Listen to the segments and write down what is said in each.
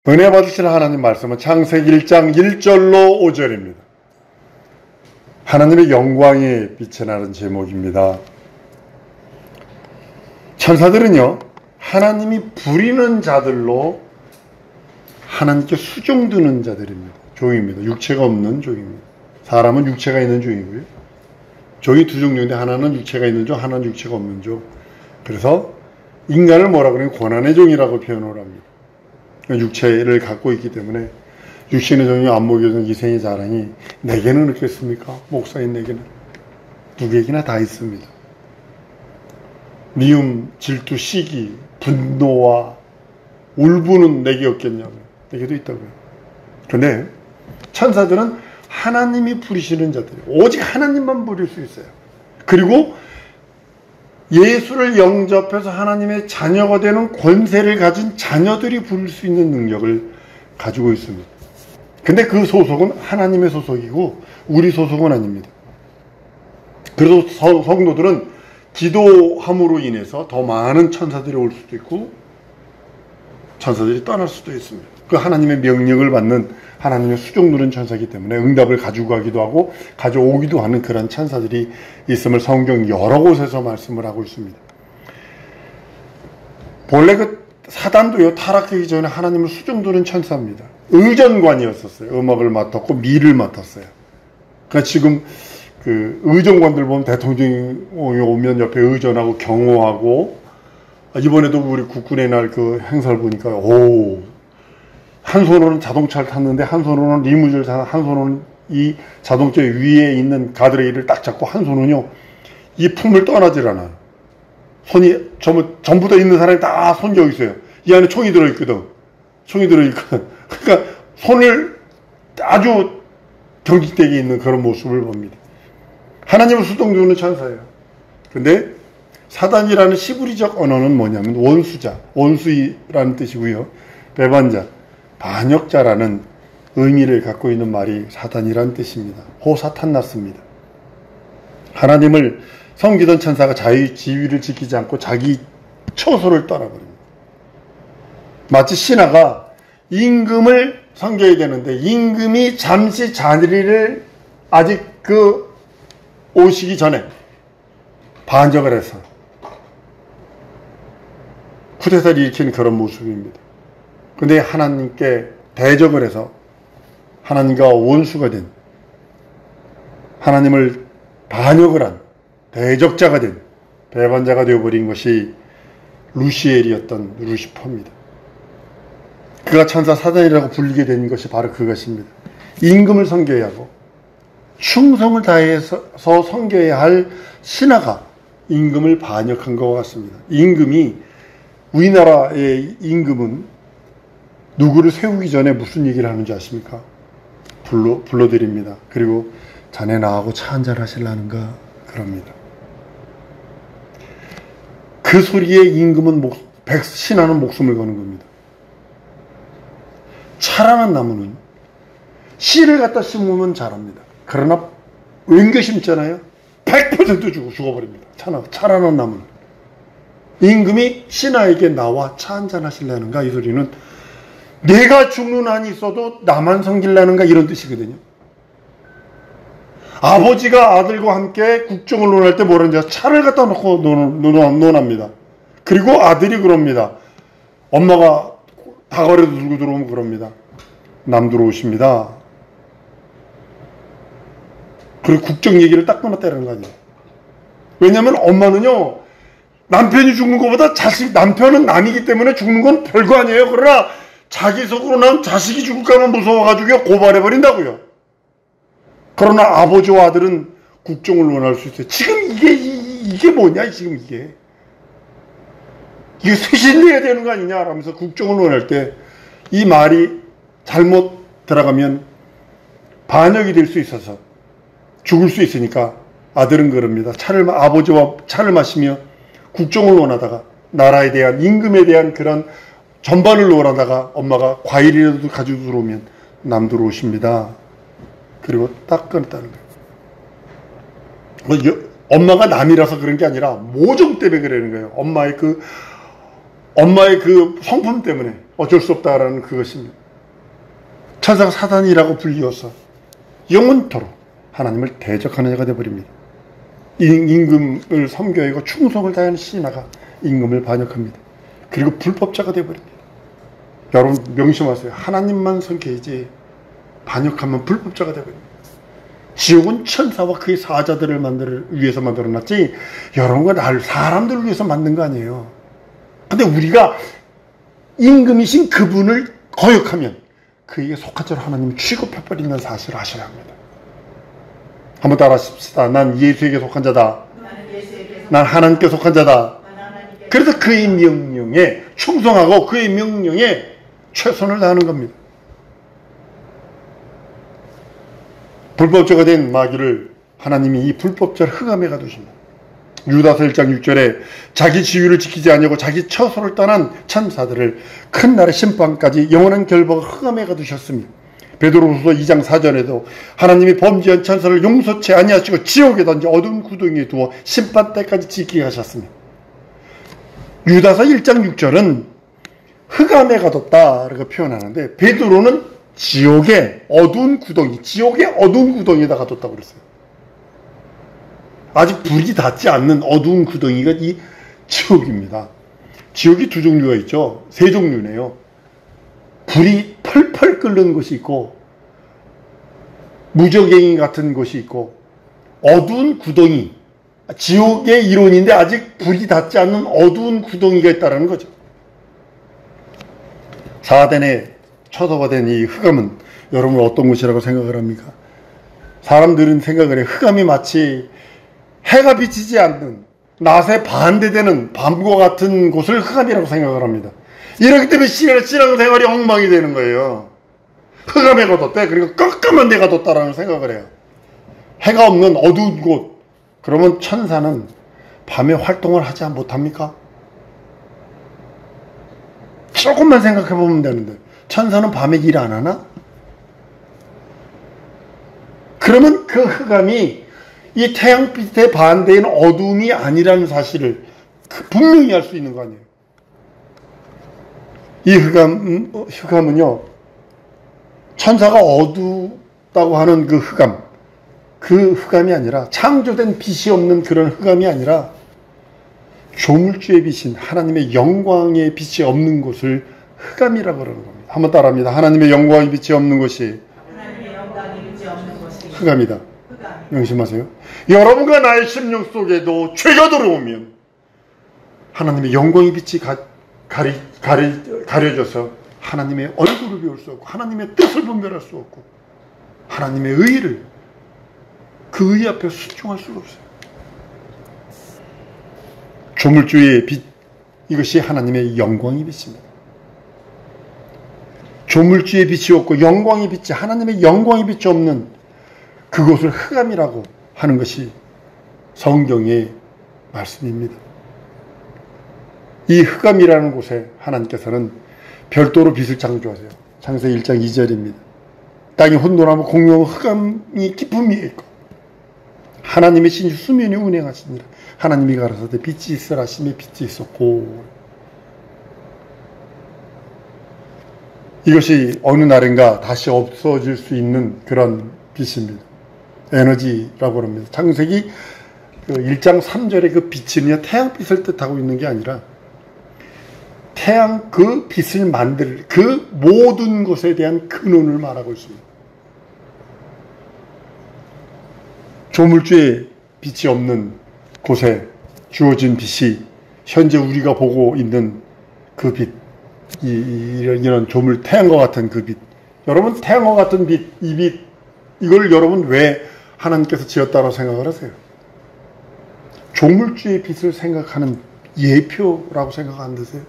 은혜 받으실 하나님 말씀은 창세기 1장 1절로 5절입니다. 하나님의 영광이 빛에 나는 제목입니다. 천사들은요, 하나님이 부리는 자들로 하나님께 수종드는 자들입니다. 종입니다. 육체가 없는 종입니다. 사람은 육체가 있는 종이고요. 종이 두 종류인데 하나는 육체가 있는 종, 하나는 육체가 없는 종. 그래서 인간을 뭐라 그러면 고난의 종이라고 표현을 합니다. 육체를 갖고 있기 때문에 육신의 종이 안 먹여준 이생의 자랑이 내게는 없겠습니까? 목사인 내게는. 누구에게나 다 있습니다. 미움, 질투, 시기, 분노와 울분은 내게 없겠냐고요. 내게도 있다고요. 그런데 천사들은 하나님이 부리시는 자들이에요. 오직 하나님만 부릴 수 있어요. 그리고 예수를 영접해서 하나님의 자녀가 되는 권세를 가진 자녀들이 부를 수 있는 능력을 가지고 있습니다. 근데 그 소속은 하나님의 소속이고 우리 소속은 아닙니다. 그래서 성도들은 기도함으로 인해서 더 많은 천사들이 올 수도 있고 천사들이 떠날 수도 있습니다. 그 하나님의 명령을 받는 하나님의 수종 누른 천사이기 때문에 응답을 가지고 가기도 하고 가져오기도 하는 그런 천사들이 있음을 성경 여러 곳에서 말씀을 하고 있습니다. 본래 그 사단도요, 타락하기 전에 하나님을 수종 누른 천사입니다. 의전관이었었어요. 음악을 맡았고 미를 맡았어요. 그러니까 지금 그 의정관들 보면 대통령이 오면 옆에 의전하고 경호하고, 이번에도 우리 국군의 날 그 행사를 보니까 한 손으로는 자동차를 탔는데 한 손으로는 리무진을 타는, 한 손으로는 이 자동차 위에 있는 가드레일을 딱 잡고 한 손은요 이 품을 떠나질 않아요. 손이 전부 다 있는 사람이 다 손이 여기 있어요. 이 안에 총이 들어있거든. 그러니까 손을 아주 경직되게 있는 그런 모습을 봅니다. 하나님을 수동주는 천사예요. 근데 사단이라는 시브리적 언어는 뭐냐면 원수자, 원수라는 뜻이고요. 배반자, 반역자라는 의미를 갖고 있는 말이 사단이라는 뜻입니다. 호사탄 났습니다. 하나님을 섬기던 천사가 자기 지위를 지키지 않고 자기 처소를 떠나버립니다. 마치 신하가 임금을 섬겨야 되는데 임금이 잠시 자리를 아직 오시기 전에 반역을 해서 쿠데타를 일으킨 그런 모습입니다. 근데 하나님께 대적을 해서 하나님과 원수가 된, 하나님을 반역을 한 대적자가 된 배반자가 되어버린 것이 루시엘이었던 루시퍼입니다. 그가 천사 사단이라고 불리게 된 것이 바로 그것입니다. 임금을 섬겨야 하고 충성을 다해서 섬겨야 할 신하가 임금을 반역한 것 같습니다. 임금이, 우리나라의 임금은 누구를 세우기 전에 무슨 얘기를 하는지 아십니까? 불러드립니다. 그리고 자네 나하고 차 한잔 하실라는가? 그럽니다. 그 소리에 임금은 신하는 목숨을 거는 겁니다. 차라는 나무는 씨를 갖다 심으면 자랍니다. 그러나 왠겨 심잖아요. 100% 죽어버립니다. 차라는 나무는. 임금이 신하에게 나와 차 한잔 하실라는가? 이 소리는 내가 죽는 한이 있어도 나만 섬길라는가? 이런 뜻이거든요. 아버지가 아들과 함께 국정을 논할 때 뭐라는지 차를 갖다 놓고 논합니다. 그리고 아들이 그럽니다. 엄마가 다가래도 들고 들어오면 그럽니다. 남 들어오십니다. 그리고 국정 얘기를 딱 끊었다는 거 아니에요. 왜냐하면 엄마는요, 남편이 죽는 것보다 남편은 남이기 때문에 죽는 건 별거 아니에요. 그러나 자기 속으로 난 자식이 죽을까만 무서워가지고 고발해버린다고요. 그러나 아버지와 아들은 국정을 논할 수 있어요. 지금 이게 뭐냐, 지금 이게 쇄신해야 되는 거 아니냐, 라면서 국정을 논할 때 이 말이 잘못 들어가면 반역이 될 수 있어서 죽을 수 있으니까 아들은 그럽니다. 아버지와 차를 마시며 국정을 논하다가 나라에 대한, 임금에 대한 그런 전반을 논하다가 엄마가 과일이라도 가지고 들어오면 남 들어오십니다. 그리고 딱 끊었다는 거예요. 엄마가 남이라서 그런 게 아니라 모종 때문에 그러는 거예요. 엄마의 그 성품 때문에, 어쩔 수 없다라는 그것입니다. 천사가 사단이라고 불리워서 영원토록 하나님을 대적하는 자가 되어버립니다. 임금을 섬겨하고 충성을 다하는 신하가 임금을 반역합니다. 그리고 불법자가 되어버립니다. 여러분 명심하세요. 하나님만 섬겨야지 반역하면 불법자가 되어버립니다. 지옥은 천사와 그의 사자들을 위해서 만들어놨지 여러분과 사람들을 위해서 만든 거 아니에요. 근데 우리가 임금이신 그분을 거역하면 그에게 속한 자로 하나님이 취급해버리는 사실을 아셔야 합니다. 한번 따라하십시다. 난 예수에게 속한 자다. 난 하나님께 속한 자다. 그래서 그의 명령에 충성하고 그의 명령에 최선을 다하는 겁니다. 불법자가 된 마귀를 하나님이 이 불법자를 흑암에 가두십니다. 유다서 1장 6절에 자기 지위를 지키지 아니하고 자기 처소를 떠난 천사들을 큰 날의 심판까지 영원한 결박을 흑암에 가두셨습니다. 베드로후서 2장 4절에도 하나님이 범죄한 천사를 용서치 아니하시고 지옥에 던져 어두운 구덩이에 두어 심판 때까지 지키게 하셨습니다. 유다서 1장 6절은 흑암에 가뒀다라고 표현하는데 베드로는 지옥의 어두운 구덩이에다 가뒀다고 그랬어요. 아직 불이 닿지 않는 어두운 구덩이가 이 지옥입니다. 지옥이 두 종류가 있죠. 세 종류네요. 불이 펄펄 끓는 곳이 있고 무적행이 같은 곳이 있고 어두운 구덩이, 지옥의 이론인데 아직 불이 닿지 않는 어두운 구덩이가 있다는 거죠. 사단의 처소가 된 이 흑암은 여러분 어떤 곳이라고 생각을 합니까? 사람들은 생각을 해요. 흑암이 마치 해가 비치지 않는 낮에 반대되는 밤과 같은 곳을 흑암이라고 생각을 합니다. 이렇기 때문에 신앙생활이 엉망이 되는 거예요. 흑암에 가뒀대. 그리고 깜깜한 데 가뒀다라는 생각을 해요. 해가 없는 어두운 곳. 그러면 천사는 밤에 활동을 하지 못합니까? 조금만 생각해 보면 되는데 천사는 밤에 일 안 하나? 그러면 그 흑암이 이 태양빛의 반대인 어둠이 아니라는 사실을 분명히 알 수 있는 거 아니에요. 이 흑암은요, 천사가 어둡다고 하는 그 흑암이 아니라, 창조된 빛이 없는 그런 흑암이 아니라, 조물주의 빛인 하나님의 영광의 빛이 없는 곳을 흑암이라고 그러는 겁니다. 한번 따라합니다. 하나님의 영광의 빛이 없는 곳이 흑암이다. 명심하세요. 여러분과 나의 심령 속에도 죄가 들어오면 하나님의 영광의 빛이 가려져서 하나님의 얼굴을 배울 수 없고 하나님의 뜻을 분별할 수 없고 하나님의 의의를 그 의의 앞에 순종할 수가 없어요. 조물주의 빛, 이것이 하나님의 영광의 빛입니다. 조물주의 빛이 없고 영광의 빛이, 하나님의 영광의 빛이 없는 그곳을 흑암이라고 하는 것이 성경의 말씀입니다. 이 흑암이라는 곳에 하나님께서는 별도로 빛을 창조하세요. 창세기 1장 2절입니다. 땅이 혼돈하고 공룡 흑암이 깊음 위에 있고 하나님의 신이 수면에 운행하시니라. 하나님이 가라사대 빛이 있으라 하시매 빛이 있었고, 이것이 어느 날인가 다시 없어질 수 있는 그런 빛입니다. 에너지라고 합니다. 창세기 1장 3절의 그 빛은요, 태양빛을 뜻하고 있는 게 아니라 태양 그 빛을 만들 그 모든 것에 대한 근원을 말하고 있습니다. 조물주의 빛이 없는 곳에 주어진 빛이 현재 우리가 보고 있는 그 빛, 이런 조물, 태양과 같은 그 빛. 여러분, 태양과 같은 빛, 이 빛, 이걸 여러분 왜 하나님께서 지었다고 생각을 하세요? 조물주의 빛을 생각하는 예표라고 생각 안 드세요?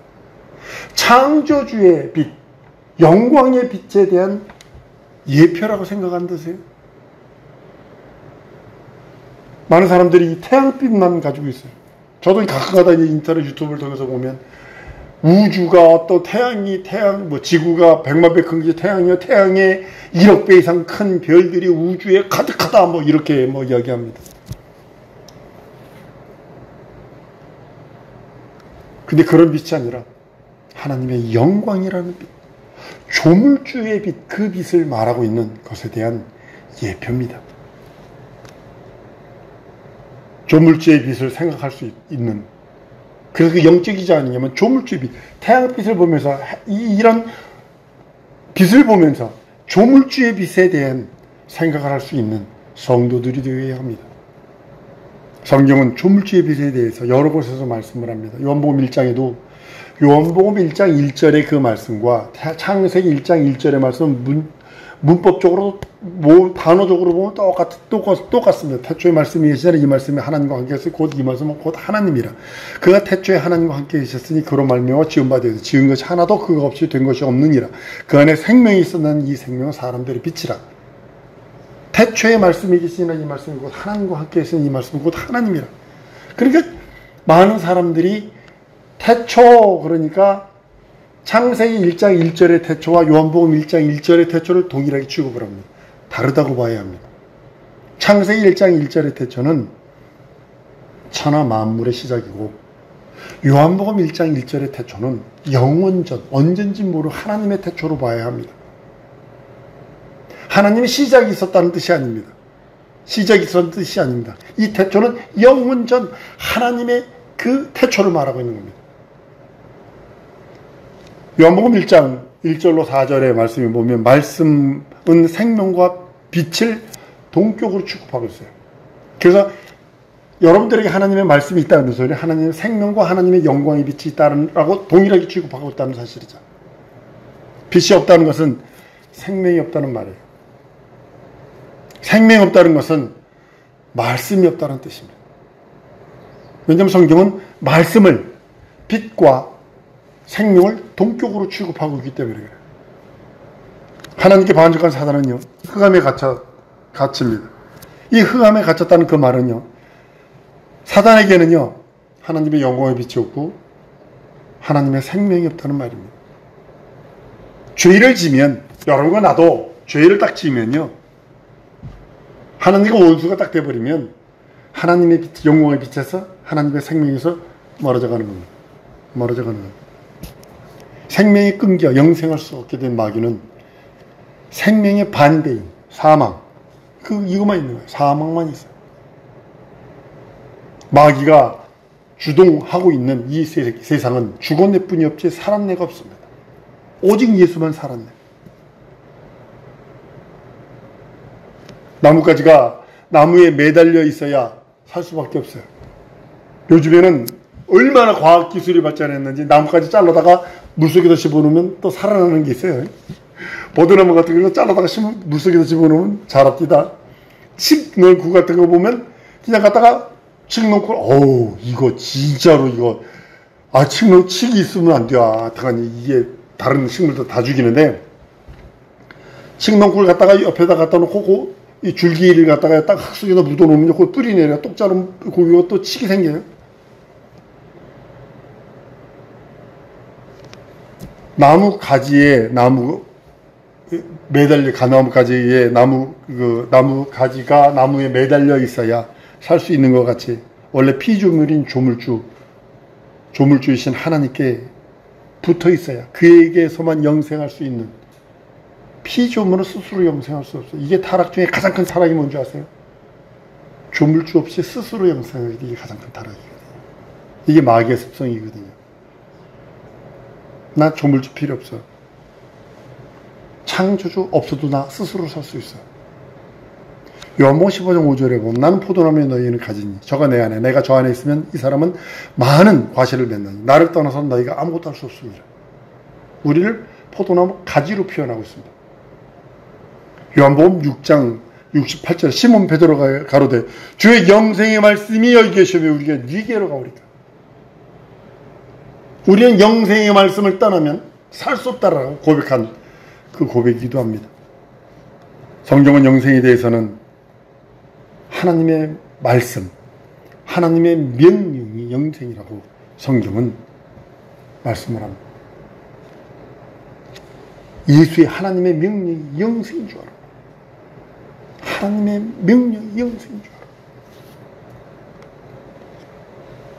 창조주의 빛, 영광의 빛에 대한 예표라고 생각 안 드세요? 많은 사람들이 이 태양빛만 가지고 있어요. 저도 가끔가다 인터넷 유튜브를 통해서 보면 우주가 또 지구가 100만 배 큰 게 태양이요. 태양의 1억 배 이상 큰 별들이 우주에 가득하다. 이렇게 이야기합니다. 근데 그런 빛이 아니라 하나님의 영광이라는 빛, 조물주의 빛, 그 빛을 말하고 있는 것에 대한 예표입니다. 조물주의 빛을 생각할 수 있는, 그래서 그 영적이지 않느냐면 조물주의 빛, 태양빛을 보면서 이런 빛을 보면서 조물주의 빛에 대한 생각을 할 수 있는 성도들이 되어야 합니다. 성경은 조물주의 빛에 대해서 여러 곳에서 말씀을 합니다. 요한복음 1장에도 요한복음 1장 1절의 그 말씀과 창세기 1장 1절의 말씀은 문법적으로 단어적으로 보면 똑같습니다. 태초에 말씀이 계시잖아. 이 말씀이 하나님과 함께 했으니 곧 이 말씀은 곧 하나님이라. 그가 태초에 하나님과 함께 계셨으니 그로 말미암아 지은 바 되어서 지은 것이 하나도 그가 없이 된 것이 없느니라. 그 안에 생명이 있었나니 이 생명은 사람들의 빛이라. 태초에 말씀이 계시니라. 이 말씀이 곧 하나님과 함께 계시니 이 말씀은 곧 하나님이라. 그러니까 많은 사람들이 태초, 그러니까 창세기 1장 1절의 태초와 요한복음 1장 1절의 태초를 동일하게 취급을 합니다. 다르다고 봐야 합니다. 창세기 1장 1절의 태초는 천하 만물의 시작이고, 요한복음 1장 1절의 태초는 영원전, 언젠지 모를 하나님의 태초로 봐야 합니다. 하나님의 시작이 있었다는 뜻이 아닙니다. 시작이 있었다는 뜻이 아닙니다. 이 태초는 영원전 하나님의 그 태초를 말하고 있는 겁니다. 요한복음 1장 1절로 4절의 말씀을 보면 말씀은 생명과 빛을 동격으로 취급하고 있어요. 그래서 여러분들에게 하나님의 말씀이 있다는 소리, 하나님의 생명과 하나님의 영광의 빛이 있다라고 동일하게 취급하고 있다는 사실이죠. 빛이 없다는 것은 생명이 없다는 말이에요. 생명이 없다는 것은 말씀이 없다는 뜻입니다. 왜냐하면 성경은 말씀을, 빛과 생명을 동격으로 취급하고 있기 때문에 그래요. 하나님께 반역한 사단은요, 흑암에 갇힙니다. 이 흑암에 갇혔다는 그 말은요, 사단에게는요, 하나님의 영광의 빛이 없고 하나님의 생명이 없다는 말입니다. 죄를 지면, 여러분과 나도 죄를 딱 지면요, 하나님과 원수가 딱 돼버리면 하나님의 빛, 영광의 빛에서 하나님의 생명에서 멀어져 가는 겁니다. 멀어져 가는 겁니다. 생명이 끊겨 영생할 수 없게 된 마귀는 생명의 반대인 사망, 이것만 있는 거예요. 사망만 있어요. 마귀가 주동하고 있는 이 세상은 죽었네 뿐이 없지 살았네가 없습니다. 오직 예수만 살았네. 나뭇가지가 나무에 매달려 있어야 살 수밖에 없어요. 요즘에는 얼마나 과학기술이 발전했는지 나뭇가지 잘라다가 물속에다 집어넣으면 또 살아나는 게 있어요. 버드나무 같은 거 잘라다가 물속에다 집어넣으면 자랍니다. 칡 넣은 구 같은 거 보면 그냥 갖다가 칡 넣고, 어우, 이거 진짜로 이거, 칡이 있으면 안 돼. 이게 다른 식물도 다 죽이는데, 칡 넣은 꿀 갖다가 옆에다 갖다 놓고, 이 줄기를 갖다가 딱 흙속에다 묻어놓으면 그걸 뿌리 내려 똑 자르면 거기가 또 칡이 생겨요. 나무 가지에 나무 매달려, 가나무 가지에 나무 가지가 나무에 매달려 있어야 살 수 있는 것 같이, 원래 피조물인 조물주이신 하나님께 붙어 있어야, 그에게서만 영생할 수 있는, 피조물은 스스로 영생할 수 없어요. 이게 타락 중에 가장 큰 타락이 뭔지 아세요? 조물주 없이 스스로 영생하기, 이게 가장 큰 타락이거든요. 이게 마귀의 습성이거든요. 나 조물주 필요 없어. 창조주 없어도 나 스스로 살 수 있어. 요한복음 15장 5절에 보면 나는 포도나무에 너희는 가지니 저가 내 안에 내가 저 안에 있으면 이 사람은 많은 과실을 맺나니 나를 떠나서는 너희가 아무것도 할 수 없습니다. 우리를 포도나무 가지로 표현하고 있습니다. 요한복음 6장 68절 시몬 베드로가 가로되 주의 영생의 말씀이 여기 계시며 우리가 네게로 가오리까. 우리는 영생의 말씀을 떠나면 살 수 없다라고 고백한 그 고백이기도 합니다. 성경은 영생에 대해서는 하나님의 말씀, 하나님의 명령이 영생이라고 성경은 말씀을 합니다. 예수의 하나님의 명령이 영생인 줄 알아. 하나님의 명령이 영생인 줄 알아.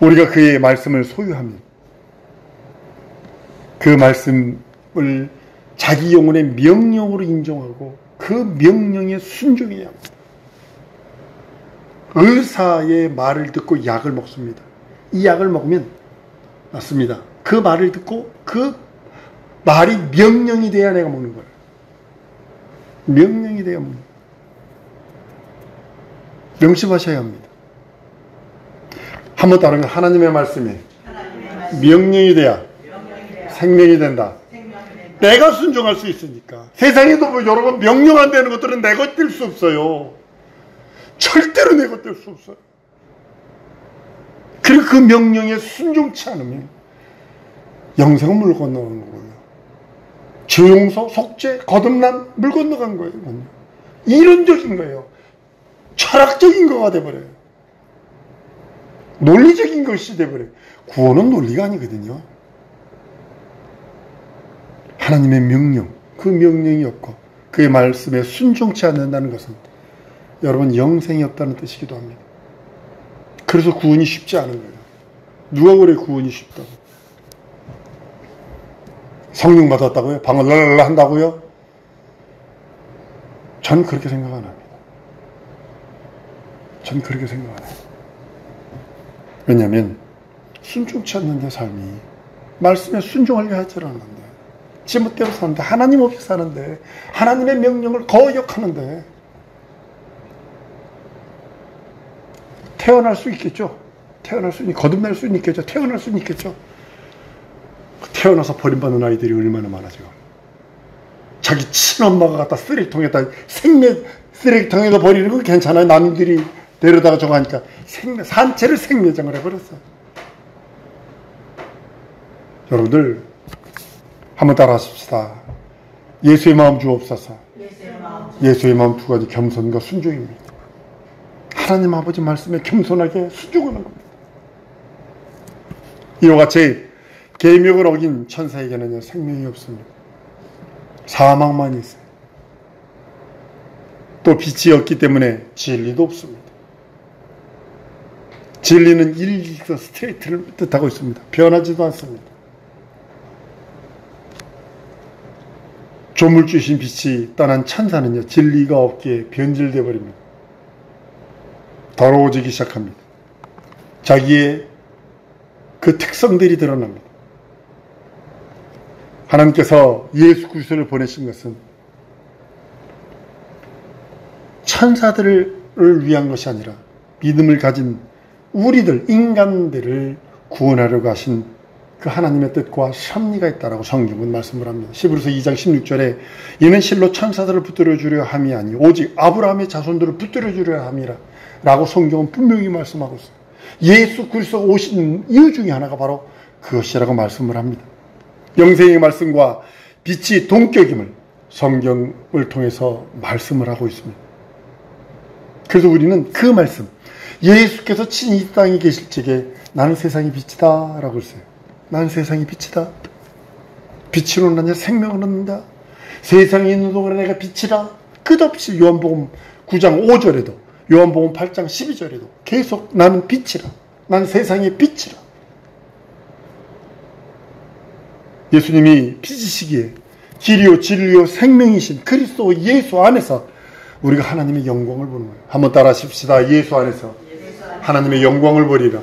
우리가 그의 말씀을 소유하면 그 말씀을 자기 영혼의 명령으로 인정하고 그 명령에 순종해야 합니다. 의사의 말을 듣고 약을 먹습니다. 이 약을 먹으면 맞습니다. 그 말을 듣고 그 말이 명령이 돼야 내가 먹는 거예요. 명령이 돼야 먹는 거예요. 명심하셔야 합니다. 한번 따르면 하나님의 말씀이 명령이 돼야 생명이 된다. 내가 순종할 수 있으니까. 세상에도 뭐 여러 번 명령 안 되는 것들은 내 것 될 수 없어요. 절대로 내 것 될 수 없어요. 그리고 그 명령에 순종치 않으면 영생은 물 건너가는 거예요. 죄용서, 속죄, 거듭남 물 건너간 거예요. 이론적인 거예요. 철학적인 거가 돼버려요. 논리적인 것이 돼버려요. 구원은 논리가 아니거든요. 하나님의 명령, 그 명령이 없고 그의 말씀에 순종치 않는다는 것은 여러분 영생이 없다는 뜻이기도 합니다. 그래서 구원이 쉽지 않은 거예요. 누가 그래 구원이 쉽다고? 성령 받았다고요? 방언 랄랄라 한다고요? 전 그렇게 생각 안 합니다. 전 그렇게 생각 안 해요. 왜냐하면 순종치 않는 내 삶이 말씀에 순종하려 하지 않는데 지멋대로 사는데 하나님 없이 사는데 하나님의 명령을 거역하는데 태어날 수 있겠죠. 거듭날 수는 있겠죠. 태어날 수는 있겠죠. 태어나서 버림받는 아이들이 얼마나 많아져. 자기 친엄마가 갖다 쓰레기통에다 쓰레기통에다 버리는 건 괜찮아요. 남들이 데려다가 저거 하니까 산채를 생매장을 해버렸어. 여러분들 한번 따라 하십시다. 예수의 마음 주옵소서. 예수의 마음 두 가지 겸손과 순종입니다. 하나님 아버지 말씀에 겸손하게 순종하는 겁니다. 이와 같이 계명을 어긴 천사에게는 생명이 없습니다. 사망만 있어요. 또 빛이 없기 때문에 진리도 없습니다. 진리는 일직선 스트레이트를 뜻하고 있습니다. 변하지도 않습니다. 조물주신 빛이 떠난 천사는요, 진리가 없기에 변질되어 버립니다. 더러워지기 시작합니다. 자기의 그 특성들이 드러납니다. 하나님께서 예수 그리스도를 보내신 것은 천사들을 위한 것이 아니라 믿음을 가진 우리들, 인간들을 구원하려고 하신 그 하나님의 뜻과 섭리가 있다라고 성경은 말씀을 합니다. 히브리서 2장 16절에 이는 실로 천사들을 붙들어 주려 함이 아니 오직 아브라함의 자손들을 붙들어 주려 함이라 라고 성경은 분명히 말씀하고 있어요. 예수 그리스도가 오신 이유 중에 하나가 바로 그것이라고 말씀을 합니다. 영생의 말씀과 빛이 동격임을 성경을 통해서 말씀을 하고 있습니다. 그래서 우리는 그 말씀, 예수께서 친히 이 땅에 계실 적에 나는 세상의 빛이다 라고 했어요. 나는 세상의 빛이다. 빛으로 나냐 생명을 얻는다. 세상에 있는 동안에 내가 빛이라. 끝없이 요한복음 9장 5절에도 요한복음 8장 12절에도 계속 나는 빛이라. 나는 세상의 빛이라. 예수님이 빛이시기에 길이요 진리요 생명이신 그리스도 예수 안에서 우리가 하나님의 영광을 보는 거예요. 한번 따라 하십시다. 예수 안에서 하나님의 영광을 보리라.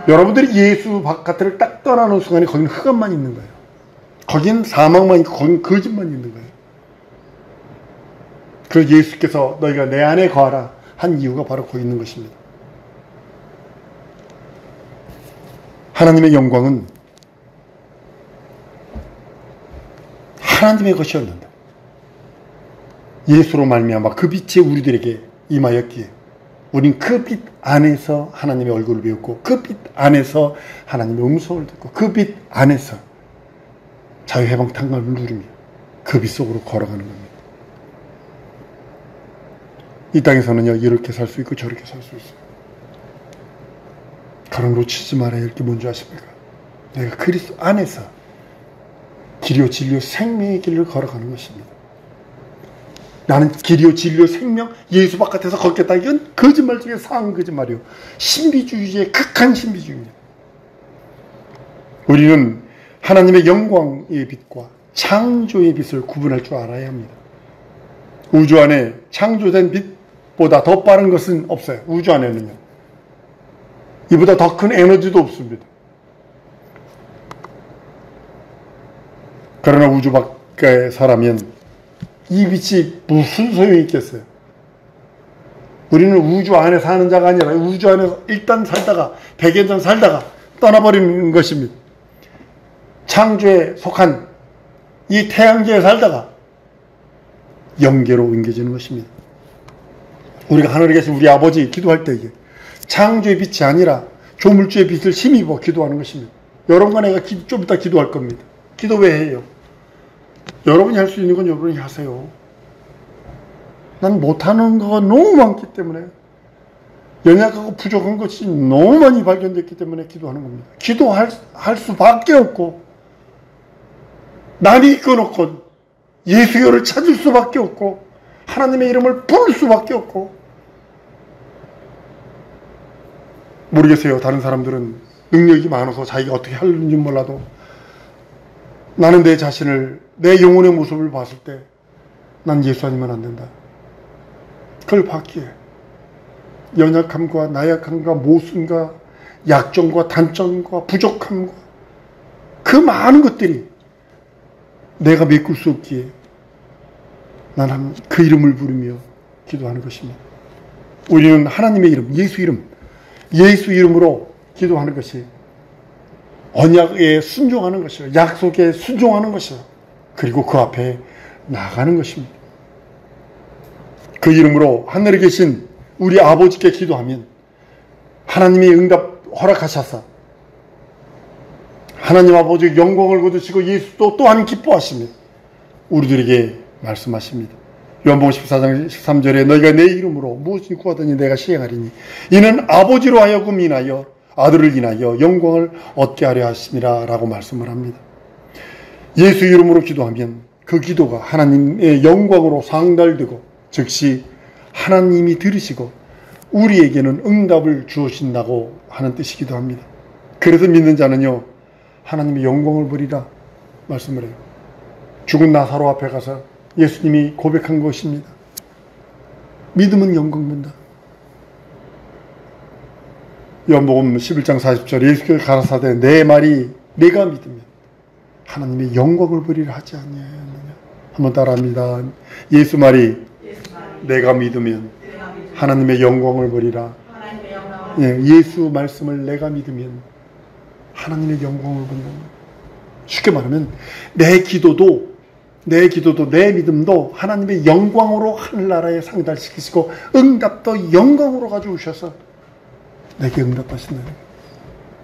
여러분들이 예수 바깥을 딱 떠나는 순간에 거기는 흑암만 있는 거예요. 거긴 사망만 있고 거긴 거짓만 있는 거예요. 그래서 예수께서 너희가 내 안에 거하라 한 이유가 바로 거기 있는 것입니다. 하나님의 영광은 하나님의 것이었는데 예수로 말미암아 그 빛이 우리들에게 임하였기에 우린 그 빛 안에서 하나님의 얼굴을 배웠고 그 빛 안에서 하나님의 음성을 듣고 그 빛 안에서 자유해방탄감을 누리며 그 빛 속으로 걸어가는 겁니다. 이 땅에서는요 이렇게 살 수 있고 저렇게 살 수 있어요. 그런 놓치지 말아야 할 게 뭔지 아십니까? 내가 그리스도 안에서 길이요 진리요 생명의 길을 걸어가는 것입니다. 나는 길이요 진리요 생명 예수 바깥에서 걷겠다. 이건 거짓말 중에 상한 거짓말이요. 신비주의의 극한 신비주의입니다. 우리는 하나님의 영광의 빛과 창조의 빛을 구분할 줄 알아야 합니다. 우주 안에 창조된 빛보다 더 빠른 것은 없어요. 우주 안에는요. 이보다 더 큰 에너지도 없습니다. 그러나 우주 밖에 서라면 이 빛이 무슨 소용이 있겠어요? 우리는 우주 안에 사는 자가 아니라 우주 안에서 일단 살다가 100여 년 살다가 떠나버리는 것입니다. 창조에 속한 이 태양계에 살다가 영계로 옮겨지는 것입니다. 우리가 하늘에 계신 우리 아버지 기도할 때 이게 창조의 빛이 아니라 조물주의 빛을 힘입어 기도하는 것입니다. 여러분과 내가 좀 이따 기도할 겁니다. 기도 왜 해요? 여러분이 할 수 있는 건 여러분이 하세요. 난 못하는 거가 너무 많기 때문에, 연약하고 부족한 것이 너무 많이 발견됐기 때문에 기도하는 겁니다. 기도할 수밖에 없고, 남이 이끌어놓고 예수교를 찾을 수밖에 없고, 하나님의 이름을 부를 수밖에 없고. 모르겠어요. 다른 사람들은 능력이 많아서 자기가 어떻게 하는지 몰라도, 나는 내 자신을, 내 영혼의 모습을 봤을 때 난 예수 아니면 안 된다. 그걸 받기에 연약함과 나약함과 모순과 약점과 단점과 부족함과 그 많은 것들이 내가 메꿀 수 없기에 나는 그 이름을 부르며 기도하는 것입니다. 우리는 하나님의 이름, 예수 이름으로 기도하는 것이 언약에 순종하는 것이요, 약속에 순종하는 것이요, 그리고 그 앞에 나가는 것입니다. 그 이름으로 하늘에 계신 우리 아버지께 기도하면 하나님의 응답 허락하셔서 하나님 아버지의 영광을 거두시고 예수도 또한 기뻐하시며 우리들에게 말씀하십니다. 요한복음 14장 13절에 너희가 내 이름으로 무엇을 구하더니 내가 시행하리니 이는 아버지로 하여금 인하여 아들을 인하여 영광을 얻게 하려 하심이라 라고 말씀을 합니다. 예수 이름으로 기도하면 그 기도가 하나님의 영광으로 상달되고 즉시 하나님이 들으시고 우리에게는 응답을 주신다고 하는 뜻이기도 합니다. 그래서 믿는 자는요, 하나님의 영광을 보리라 말씀을 해요. 죽은 나사로 앞에 가서 예수님이 고백한 것입니다. 믿음은 영광 본다. 요한복음 11장 40절 예수께서 가라사대 내 말이 내가 믿으면 하나님의 영광을 보리라 하지 않느냐. 한번 따라합니다. 예수 말이 내가 믿으면 하나님의 영광을 보리라. 예수 말씀을 내가 믿으면 하나님의 영광을 본다. 쉽게 말하면 내 기도도 내 믿음도 하나님의 영광으로 하늘나라에 상달시키시고 응답도 영광으로 가져오셔서 내게 응답하신다.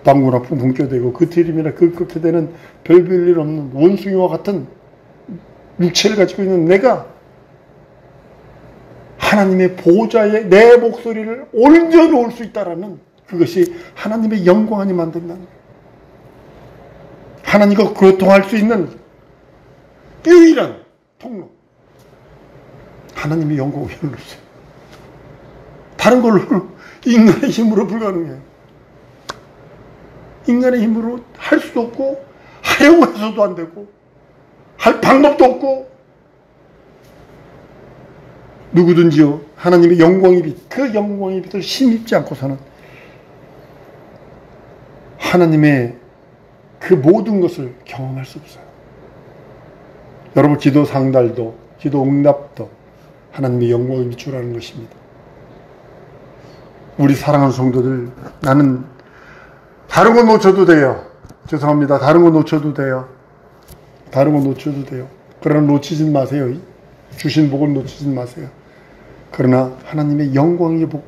방구나 풍풍 껴대고 그 트림이나 그 꺾게 되는 별별 없는 원숭이와 같은 육체를 가지고 있는 내가 하나님의 보좌에 내 목소리를 올려놓을 수 있다라는 그것이 하나님의 영광 아니면 안 된다는 거예요. 하나님과 교통할 수 있는 유일한 통로, 하나님의 영광을 열어주세요. 다른 걸로 인간의 힘으로 불가능해요. 인간의 힘으로 할 수도 없고 하려고 해서도 안 되고 할 방법도 없고, 누구든지요 하나님의 영광의 빛, 그 영광의 빛을 힘입지 않고서는 하나님의 그 모든 것을 경험할 수 없어요. 여러분, 기도 상달도 기도 응답도 하나님의 영광의 빛이라는 것입니다. 우리 사랑하는 성도들, 나는 다른 건 놓쳐도 돼요. 죄송합니다. 다른 건 놓쳐도 돼요. 그러나 놓치진 마세요. 주신 복을 놓치진 마세요. 그러나 하나님의 영광의 복,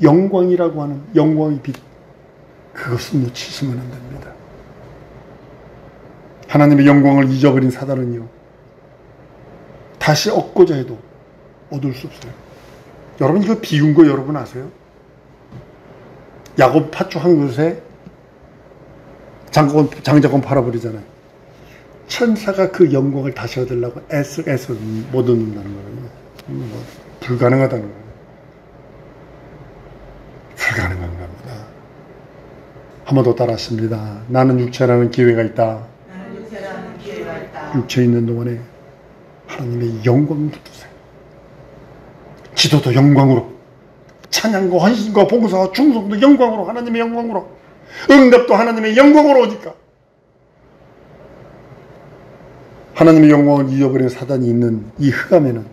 영광이라고 하는 영광의 빛, 그것은 놓치시면 안 됩니다. 하나님의 영광을 잊어버린 사단은요, 다시 얻고자 해도 얻을 수 없어요. 여러분, 이거 비운 거 여러분 아세요? 야곱 팥죽 한 그릇에 장자권 팔아버리잖아요. 천사가 그 영광을 다시 얻으려고 애써 못 얻는다는 거예요. 불가능하다는 거예요. 불가능한 겁니다. 한 번 더 따라하십니다. 나는 육체라는 기회가 있다. 육체에 있는 동안에 하나님의 영광을 붙드세요. 기도도 영광으로, 찬양과 헌신과 봉사와 충성도 영광으로, 하나님의 영광으로, 응답도 하나님의 영광으로 오니까 하나님의 영광을 잊어버린 사단이 있는 이 흑암에는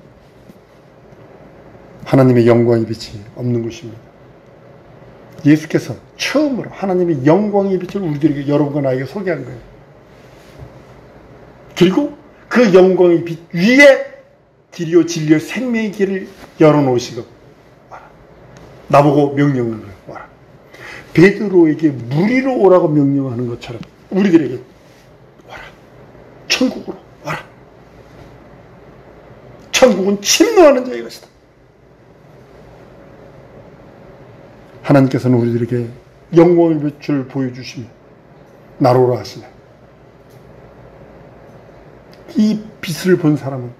하나님의 영광의 빛이 없는 것입니다. 예수께서 처음으로 하나님의 영광의 빛을 우리들에게, 여러분과 나에게 소개한 거예요. 그리고 그 영광의 빛 위에 길이요 진리요 생명의 길을 열어놓으시고 와라. 나보고 명령하는 거예요. 와라. 베드로에게 무리로 오라고 명령하는 것처럼 우리들에게 와라. 천국으로 와라. 천국은 침노하는 자의 것이다. 하나님께서는 우리들에게 영광의 빛을 보여주시며 나로 오라 하시네. 이 빛을 본 사람은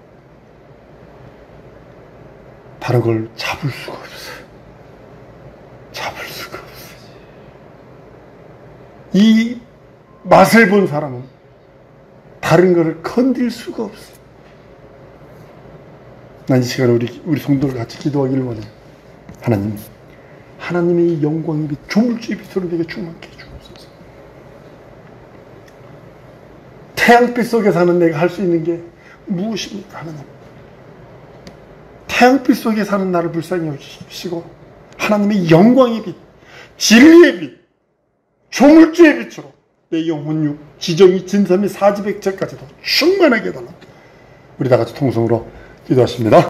다른 걸 잡을 수가 없어요. 잡을 수가 없어요. 이 맛을 본 사람은 다른 것을 건들 수가 없어요. 난 이 시간에 우리 성도들 같이 기도하기를 원해요. 하나님의 영광의 빛, 조물주의 빛으로 내게 충만케 해주옵소서. 태양빛 속에 사는 내가 할 수 있는 게 무엇입니까, 하나님? 태양빛 속에 사는 나를 불쌍히 여기시고 하나님의 영광의 빛, 진리의 빛, 조물주의 빛으로 내 영혼, 육, 지정이, 진삼이, 사지백체까지도 충만하게 해달라. 우리 다 같이 통성으로 기도하십니다.